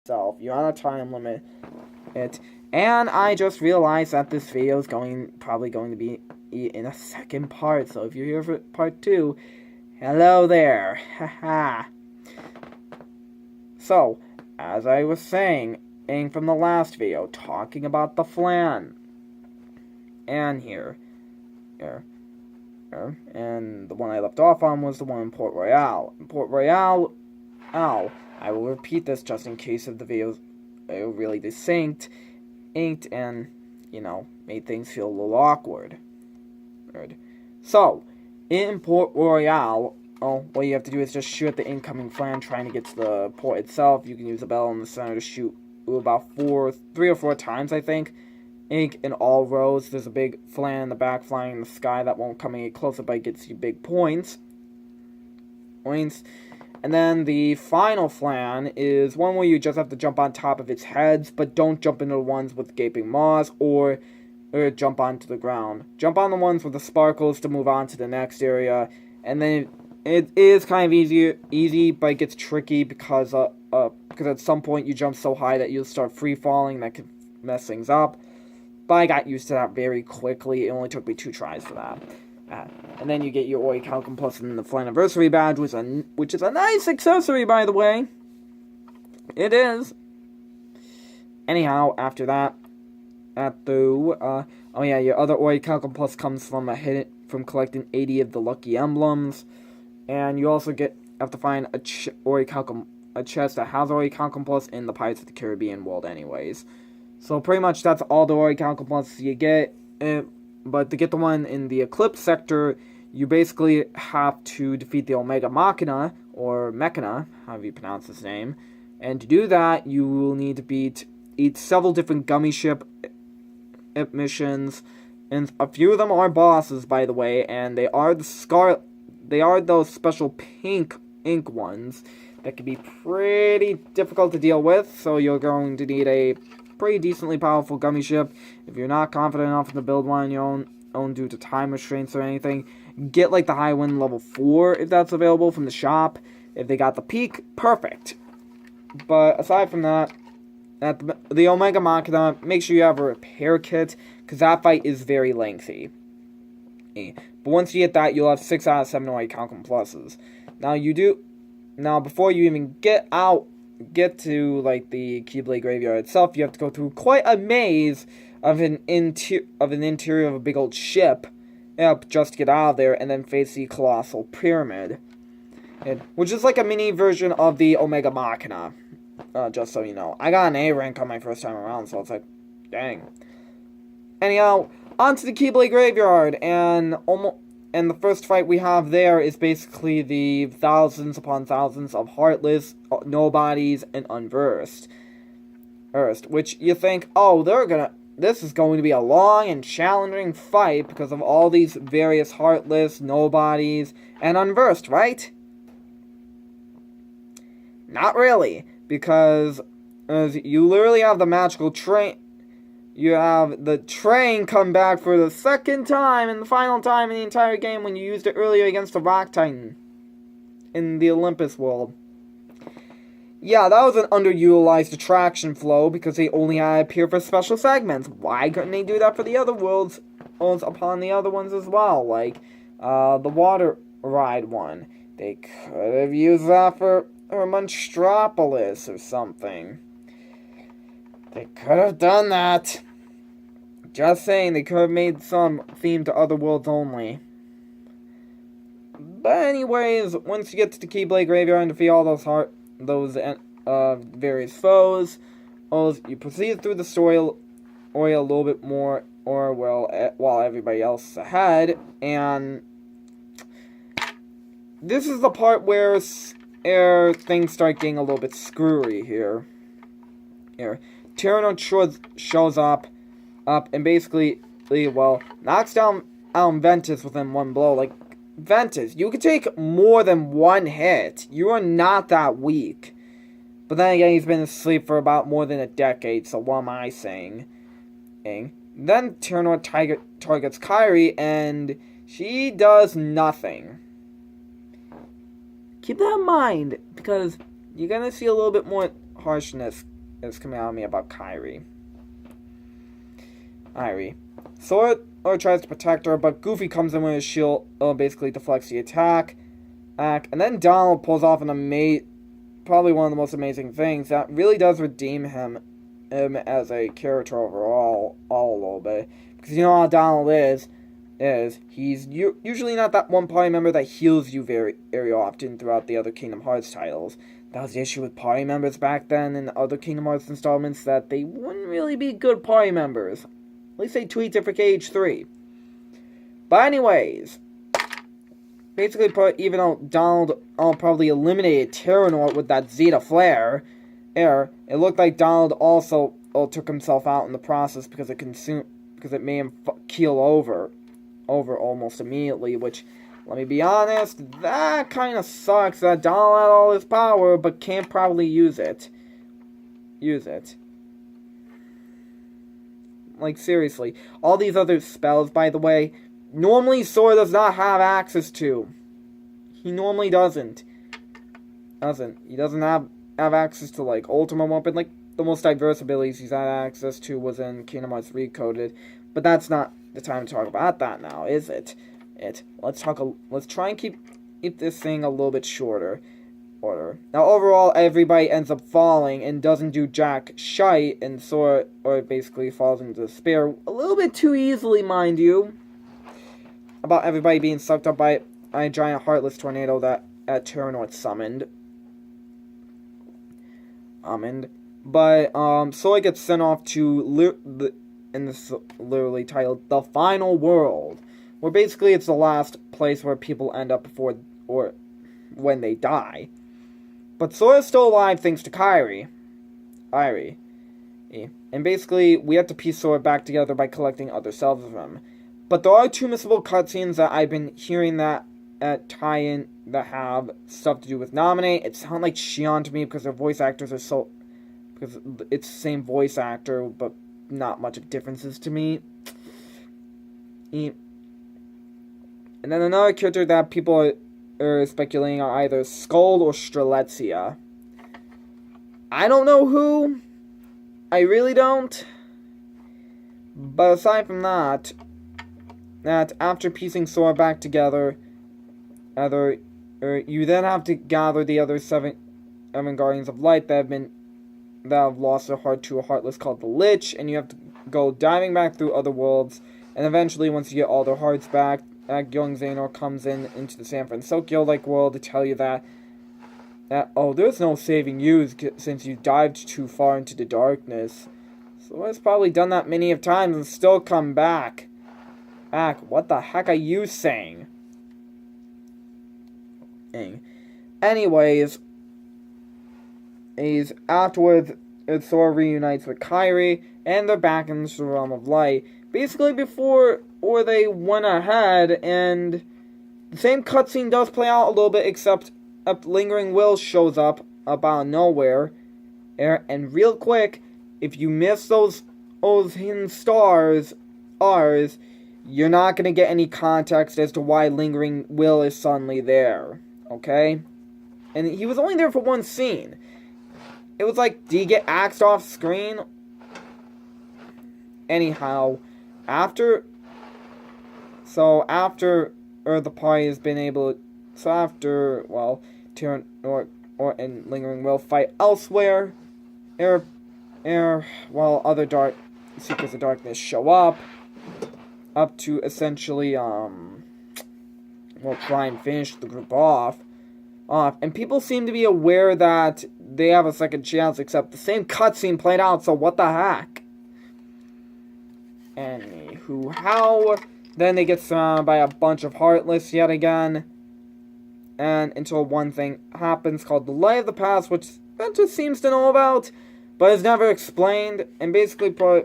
itself. You're on a time limit. And I just realized that this video is probably going to be in a second part. So if you're here for part 2, hello there. Haha. So, as I was saying from the last video, talking about the flan. And here. And the one I left off on was the one in Port Royale. In Port Royale, I will repeat this just in case if the video really inked, and, made things feel a little awkward. So, in Port Royale, what you have to do is just shoot at the incoming flan trying to get to the port itself. You can use a bell in the center to shoot about 3 or 4 times, I think. In all rows. There's a big flan in the back flying in the sky that won't come any closer, but it gets you big points. And then the final flan is one where you just have to jump on top of its heads, but don't jump into the ones with gaping maws or jump onto the ground. Jump on the ones with the sparkles to move on to the next area. And then it is kind of easy, but it gets tricky because at some point you jump so high that you'll start free falling. That can mess things up. But I got used to that very quickly. It only took me 2 tries for that. And then you get your Orichalcum Plus and the Flaniversary badge, which is a nice accessory, by the way. It is. Anyhow, after that, your other Orichalcum Plus comes from collecting 80 of the lucky emblems, and you also have to find a chest that has Orichalcum Plus in the Pirates of the Caribbean world, anyways. So pretty much that's all the Orichalcum Plus you get. But to get the one in the Eclipse sector, you basically have to defeat the Omega Machina, or Mechana, however you pronounce his name. And to do that, you will need to eat several different gummy ship missions. And a few of them are bosses, by the way, and they are those special pink ink ones that can be pretty difficult to deal with. So you're going to need a pretty decently powerful gummy ship. If you're not confident enough in the build line your own due to time restraints or anything, get like the High Wind level 4 if that's available from the shop. If they got the peak, perfect. But aside from that, at the Omega Machina, make sure you have a repair kit, because that fight is very lengthy. But once you get that, you'll have 6 out of 7 Orichalcum Pluses. Now before you even get to like the Keyblade Graveyard itself, you have to go through quite a maze of an interior of a big old ship, just to get out of there, and then face the Colossal Pyramid, which is like a mini version of the Omega Machina. Just so you know, I got an A rank on my first time around, so it's like, dang. Anyhow, onto the Keyblade Graveyard, and the first fight we have there is basically the thousands upon thousands of Heartless, Nobodies, and Unversed. Which you think, this is going to be a long and challenging fight because of all these various Heartless, Nobodies, and Unversed, right? Not really, because you literally have the magical train. You have the train come back for the second time and the final time in the entire game when you used it earlier against the Rock Titan in the Olympus world. Yeah, that was an underutilized attraction flow because they only had to appear for special segments. Why couldn't they do that for the other worlds upon the other ones as well? Like the water ride one. They could have used that for Monstropolis or something. They could have done that. Just saying, they could have made some theme to other worlds only. But anyways, once you get to the Keyblade Graveyard and defeat all those various foes, you proceed through the story a little bit more, while everybody else is ahead, and this is the part where things start getting a little bit screwy here. Tyranno shows up and basically, knocks down Ventus within one blow. Like, Ventus, you can take more than one hit. You are not that weak. But then again, he's been asleep for about more than a decade, so what am I saying? Then Tyranno targets Kairi, and she does nothing. Keep that in mind, because you're gonna see a little bit more harshness is coming out of me about Kairi. Sora tries to protect her, but Goofy comes in with his shield, basically deflects the attack. And then Donald pulls off probably one of the most amazing things that really does redeem him as a character overall, a little bit. Because you know how Donald is he's usually not that one party member that heals you very, very often throughout the other Kingdom Hearts titles. That was the issue with party members back then in other Kingdom Hearts installments, that they wouldn't really be good party members. At least they tweaked it for KH3. But anyways, basically, even though Donald probably eliminated Terranort with that Zeta Flare, it looked like Donald also took himself out in the process because it made him keel over almost immediately, which, let me be honest, that kind of sucks that Donald had all his power but can't probably use it. Like, seriously. All these other spells, by the way, normally Sora does not have access to. He normally doesn't. He doesn't have access to, like, Ultimate Weapon. Like, the most diverse abilities he's had access to was in Kingdom Hearts Recoded. But that's not the time to talk about that now, is it? Let's try and keep this thing a little bit shorter. Now, overall, everybody ends up falling and doesn't do jack shite, and Sora basically falls into despair a little bit too easily, mind you. About everybody being sucked up by a giant heartless tornado that Terranort summoned. But Sora gets sent off to and this is literally titled The Final World, where basically it's the last place where people end up before or when they die. But Sora's still alive thanks to Kairi. And basically, we have to piece Sora back together by collecting other selves of him. But there are two missable cutscenes that I've been hearing that tie-in that have stuff to do with Nominate. It sounds like Shion to me because their voice actors are because it's the same voice actor, but not much of differences to me. And then another character that people are speculating are either Skuld or Strelitzia. I don't know who. I really don't. But aside from that after piecing Sora back together, you then have to gather the other seven Guardians of Light that have lost their heart to a Heartless called the Lich, and you have to go diving back through other worlds, and eventually, once you get all their hearts back, young Xehanort comes into the San Francisco-like world to tell you that there's no saving you since you dived too far into the darkness. So it's probably done that many of times and still come back. What the heck are you saying? Anyways, afterwards, Sora reunites with Kairi, and they're back in the realm of light. Basically, or they went ahead, and the same cutscene does play out a little bit, except a Lingering Will shows up out of nowhere. And real quick, if you miss those hidden stars, you're not going to get any context as to why Lingering Will is suddenly there. Okay? And he was only there for one scene. It was like, do you get axed off screen? Anyhow, after the party has been able to, Terranort and Lingering Will fight elsewhere, while other Seekers of Darkness show up to essentially, try and finish the group off. And people seem to be aware that they have a second chance, except the same cutscene played out, so what the heck? Then they get surrounded by a bunch of Heartless yet again, and until one thing happens called the Light of the Past, which Ventus seems to know about, but is never explained, and basically the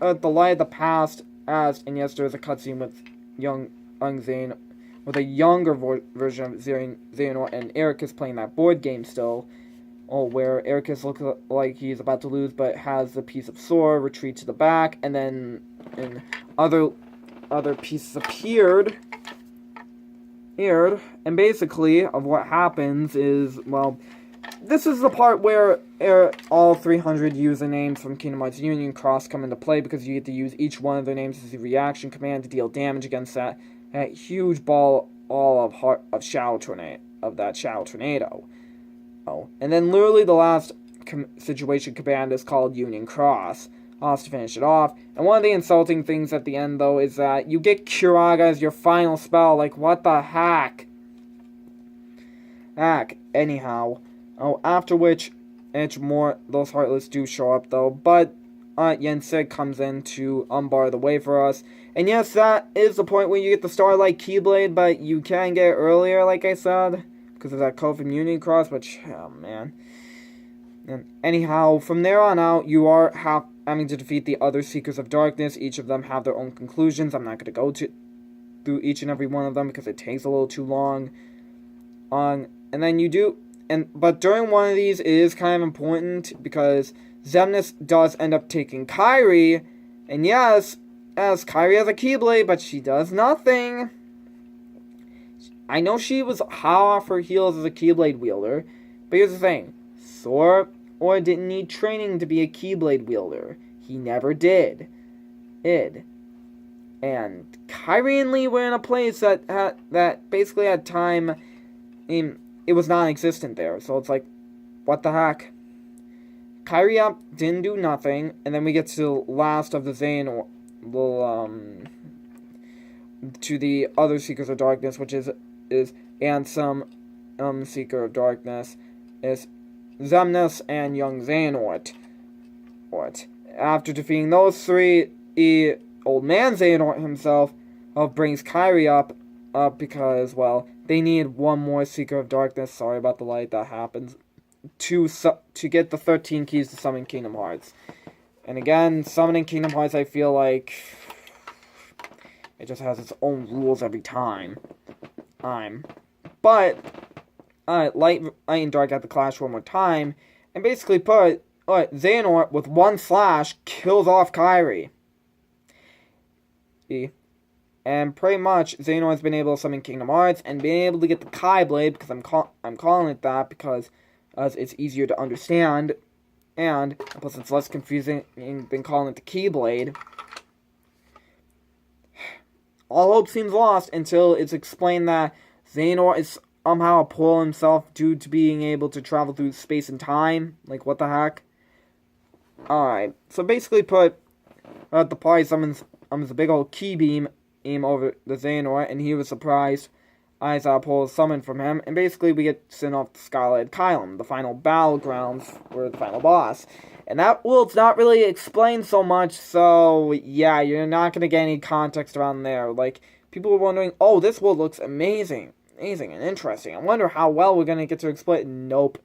Light of the Past, and yes, there's a cutscene with young Xehanort, with a younger version of Xehanort, and Ericus playing that board game still, where Ericus looks like he's about to lose, but has the piece of Sora retreat to the back, and then other pieces appeared, and basically, of what happens is, this is the part where all 300 usernames from Kingdom Hearts Union Cross come into play, because you get to use each one of their names as a reaction command to deal damage against that huge ball of ciao tornado. Oh, and then literally the last situation command is called Union Cross. To finish it off. And one of the insulting things at the end, though, is that you get Curaga as your final spell. Like, what the heck? Anyhow. Oh, after which, those Heartless do show up, though. But, Yensid comes in to unbar the way for us. And yes, that is the point where you get the Starlight Keyblade, but you can get it earlier, like I said, because of that code from Union Cross, which, oh, man. And anyhow, from there on out, you are having to defeat the other Seekers of Darkness. Each of them have their own conclusions. I'm not going to go through each and every one of them because it takes a little too long. And then you do, but during one of these, it is kind of important because Xemnas does end up taking Kairi. And yes, as Kairi has a Keyblade, but she does nothing. I know she was hot off her heels as a Keyblade wielder, but here's the thing. Sora didn't need training to be a Keyblade wielder. He never did. And Kairi and Lee were in a place that basically had time, it was non-existent there. So it's like, what the heck? Kairi didn't do nothing, and then we get to the last of the Xehanort, to the other Seekers of Darkness, which is Ansem, Seeker of Darkness, is Xemnas and young Xehanort. After defeating those three, old man Xehanort himself brings Kairi up because, well, they need one more Seeker of Darkness. Sorry about the light, that happens. To get the 13 keys to summon Kingdom Hearts. And again, summoning Kingdom Hearts, I feel like it just has its own rules every time. But Light and Dark have to clash one more time, and basically Xehanort with one slash kills off Kairi. And pretty much Xehanort has been able to summon Kingdom Hearts and being able to get the Kai Blade, because I'm calling it that because it's easier to understand, and plus it's less confusing than calling it the Keyblade. All hope seems lost until it's explained that Xehanort is somehow a portal himself due to being able to travel through space and time. Like, what the heck? Alright, so basically the party summons a big old key beam over the Xehanort, and he was surprised as a portal summoned from him, and basically we get sent off to Scarlet Kylum, the final battlegrounds for the final boss. And that world's not really explained so much, so yeah, you're not going to get any context around there. Like, people were wondering, oh, this world looks amazing and interesting. I wonder how well we're going to get to explain it. Nope.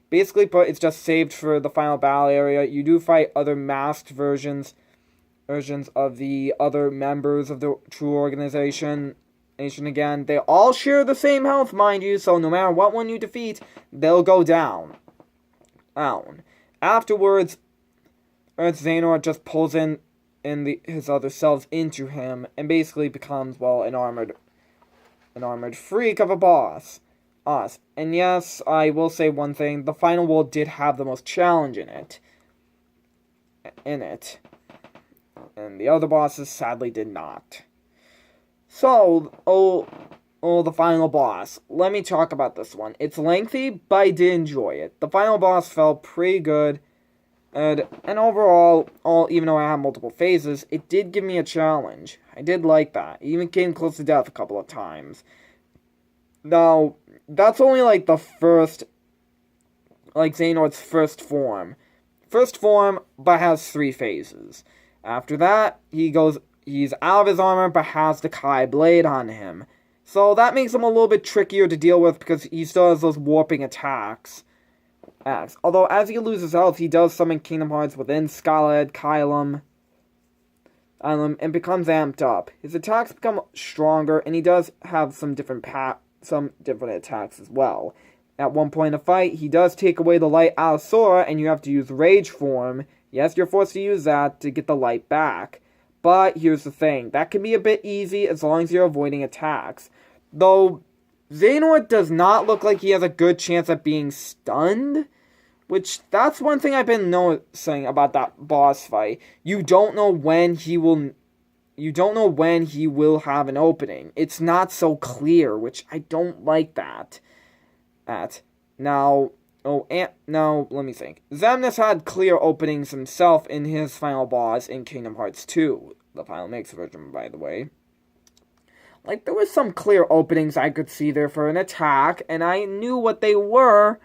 Basically, it's just saved for the final battle area. You do fight other masked versions of the other members of the true organization. Again, they all share the same health, mind you, so no matter what one you defeat, they'll go down. Afterwards, Xehanort just pulls his other selves into him, and basically becomes, well, an armored freak of a boss. And yes, I will say one thing, the final world did have the most challenge in it. And the other bosses sadly did not. So, the final boss. Let me talk about this one. It's lengthy, but I did enjoy it. The final boss felt pretty good. And overall, even though I have multiple phases, it did give me a challenge. I did like that. It even came close to death a couple of times. Now, that's only like the first, like Xehanort's first form. First form, but has 3 phases. After that, he's out of his armor, but has the Kai Blade on him. So that makes him a little bit trickier to deal with because he still has those warping attacks. Although, as he loses health, he does summon Kingdom Hearts within Scarlet Kylum, and becomes amped up. His attacks become stronger, and he does have some different attacks as well. At one point in the fight, he does take away the light out of Sora, and you have to use Rage Form. Yes, you're forced to use that to get the light back. But here's the thing, that can be a bit easy as long as you're avoiding attacks. Though, Xehanort does not look like he has a good chance at being stunned. Which, that's one thing I've been noticing about that boss fight. You don't know when he will have an opening. It's not so clear, which I don't like that. Now, now let me think. Xemnas had clear openings himself in his final boss in Kingdom Hearts 2, the final mix version, by the way. Like, there was some clear openings I could see there for an attack, and I knew what they were,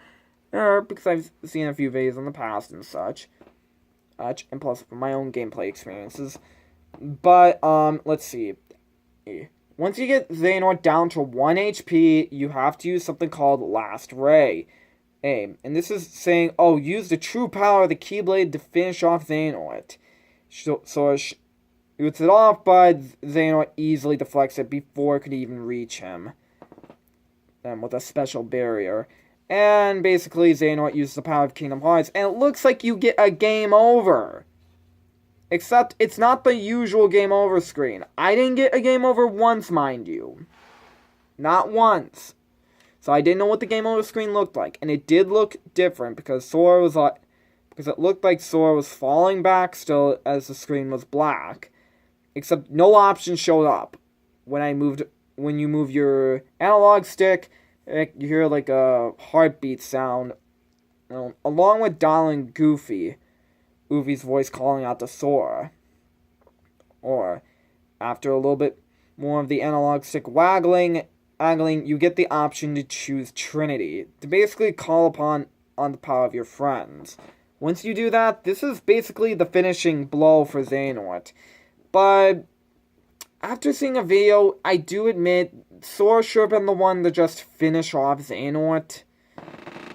because I've seen a few videos in the past and such. And plus, from my own gameplay experiences. But, let's see. Once you get Xehanort down to 1 HP, you have to use something called Last Ray. And this is saying, oh, use the true power of the Keyblade to finish off Xehanort. So shoots it off, but Xehanort easily deflects it before it could even reach him. With a special barrier. And basically, Xehanort uses the power of Kingdom Hearts, and it looks like you get a game over. Except, it's not the usual game over screen. I didn't get a game over once, mind you. Not once. So I didn't know what the game over screen looked like. And it did look different, because it looked like Sora was falling back still as the screen was black. Except no option showed up. When you move your analog stick, you hear like a heartbeat sound, along with Donald and Goofy's voice calling out to Sora. Or, after a little bit more of the analog stick waggling, you get the option to choose Trinity, to basically call upon the power of your friends. Once you do that, this is basically the finishing blow for Xehanort. But, after seeing a video, I do admit, Sora should have been the one to just finish off Xehanort.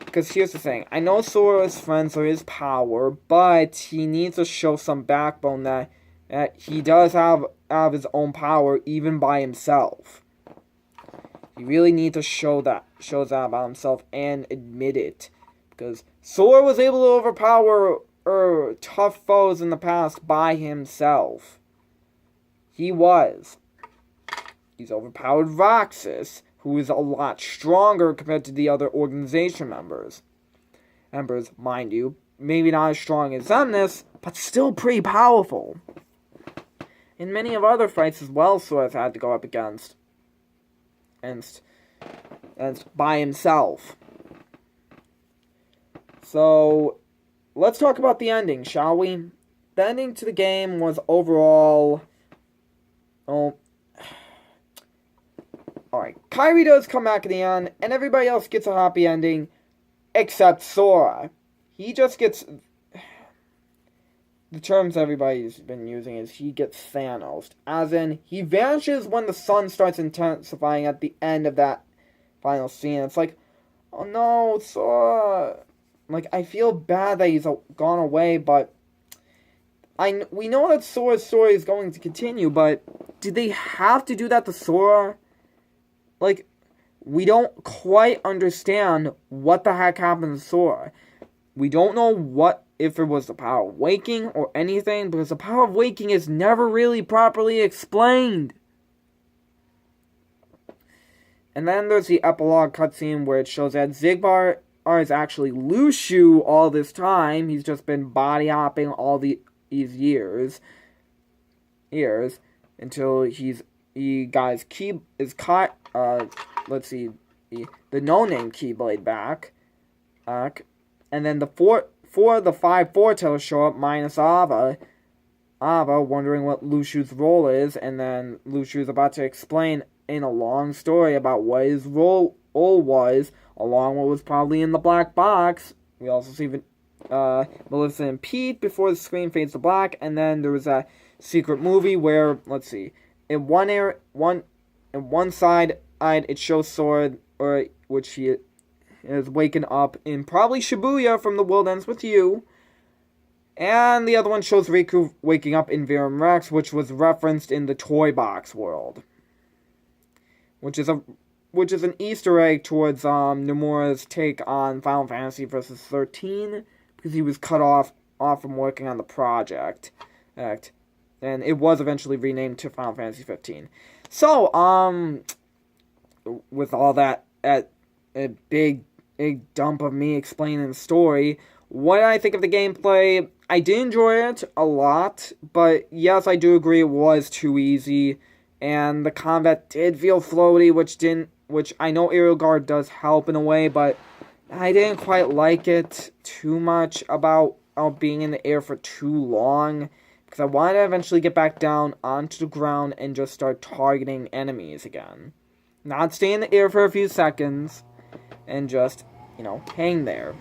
Because here's the thing, I know Sora's friends are his power, but he needs to show some backbone that he does have his own power even by himself. He really needs to show that about himself and admit it. Because Sora was able to overpower tough foes in the past by himself. He's overpowered Roxas, who is a lot stronger compared to the other organization members. Mind you, maybe not as strong as Xemnas, but still pretty powerful. In many of other fights as well, Sora's had to go up against. And by himself. So, let's talk about the ending, shall we? The ending to the game was overall... Alright, Kairi does come back at the end, and everybody else gets a happy ending, except Sora. He just gets... The terms everybody's been using is he gets Thanos. As in, he vanishes when the sun starts intensifying at the end of that final scene. It's like, oh no, Sora... Like, I feel bad that he's gone away, but... we know that Sora's story is going to continue, but... Did they have to do that to Sora? Like, we don't quite understand what the heck happened to Sora. We don't know if it was the power of waking or anything, because the power of waking is never really properly explained. And then there's the epilogue cutscene where it shows that Xigbar is actually Lushu all this time. He's just been body hopping all these years until he got his the no-name Keyblade back. And then four of the 5 foretellers show up, minus Ava, wondering what Lushu's role is, and then Lushu's about to explain in a long story about what his role was, along what was probably in the black box. We also see Melissa and Pete before the screen fades to black, and then there was a secret movie where, let's see, in one side it shows Sora, which he is waking up in probably Shibuya from The World Ends With You. And the other one shows Riku waking up in Verum Rex, which was referenced in the Toy Box world. Which is an Easter egg towards Nomura's take on Final Fantasy Versus 13, because he was cut off from working on the project. And it was eventually renamed to Final Fantasy 15. So, with all that, a big dump of me explaining the story, what I think of the gameplay, I did enjoy it a lot, but yes, I do agree it was too easy, and the combat did feel floaty, which I know aerial guard does help in a way, but I didn't quite like it too much about being in the air for too long, because I wanted to eventually get back down onto the ground and just start targeting enemies again. Not stay in the air for a few seconds, and just, hang there.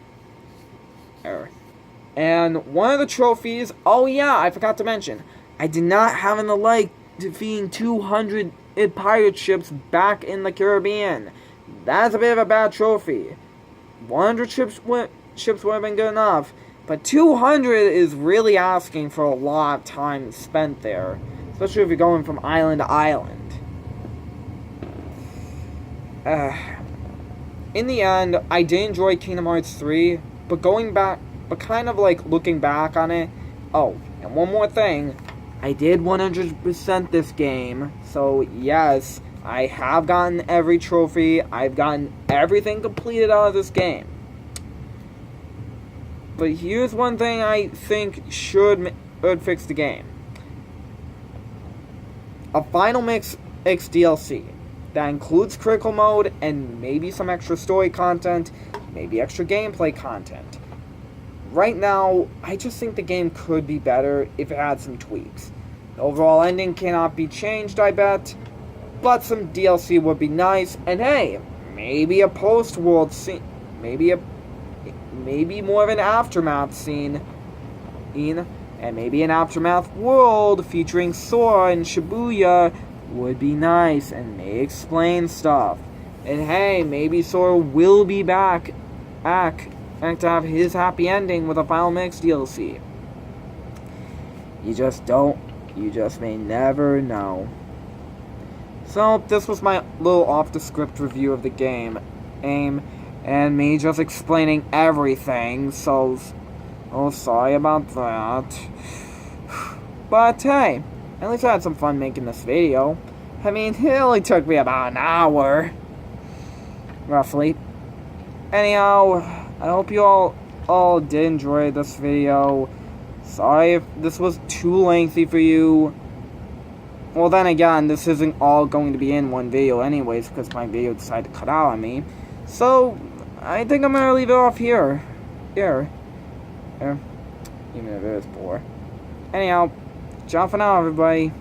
And one of the trophies, oh yeah, I forgot to mention, I did not have in the like defeating 200 pirate ships back in the Caribbean. That's a bit of a bad trophy. 100 ships would have been good enough, but 200 is really asking for a lot of time spent there, especially if you're going from island to island. In the end, I did enjoy Kingdom Hearts 3, but kind of like looking back on it. Oh, and one more thing. I did 100% this game, so yes, I have gotten every trophy. I've gotten everything completed out of this game. But here's one thing I think should fix the game. A Final Mix X DLC that includes critical mode and maybe some extra story content, maybe extra gameplay content. Right now, I just think the game could be better if it had some tweaks. The overall ending cannot be changed, I bet, but some DLC would be nice, and hey, maybe a post-world scene, maybe more of an aftermath scene, and maybe an aftermath world featuring Sora and Shibuya would be nice and may explain stuff. And hey, maybe Sora will be back to have his happy ending with a Final Mix DLC. You just may never know. So, this was my little off-the-script review of the game, and me just explaining everything, so, sorry about that. But hey, at least I had some fun making this video. I mean, it only took me about an hour, roughly. Anyhow, I hope you all did enjoy this video. Sorry if this was too lengthy for you. Well, then again, this isn't all going to be in one video anyways, because my video decided to cut out on me. So, I think I'm going to leave it off here. Even if it is poor. Anyhow, ciao for now, everybody.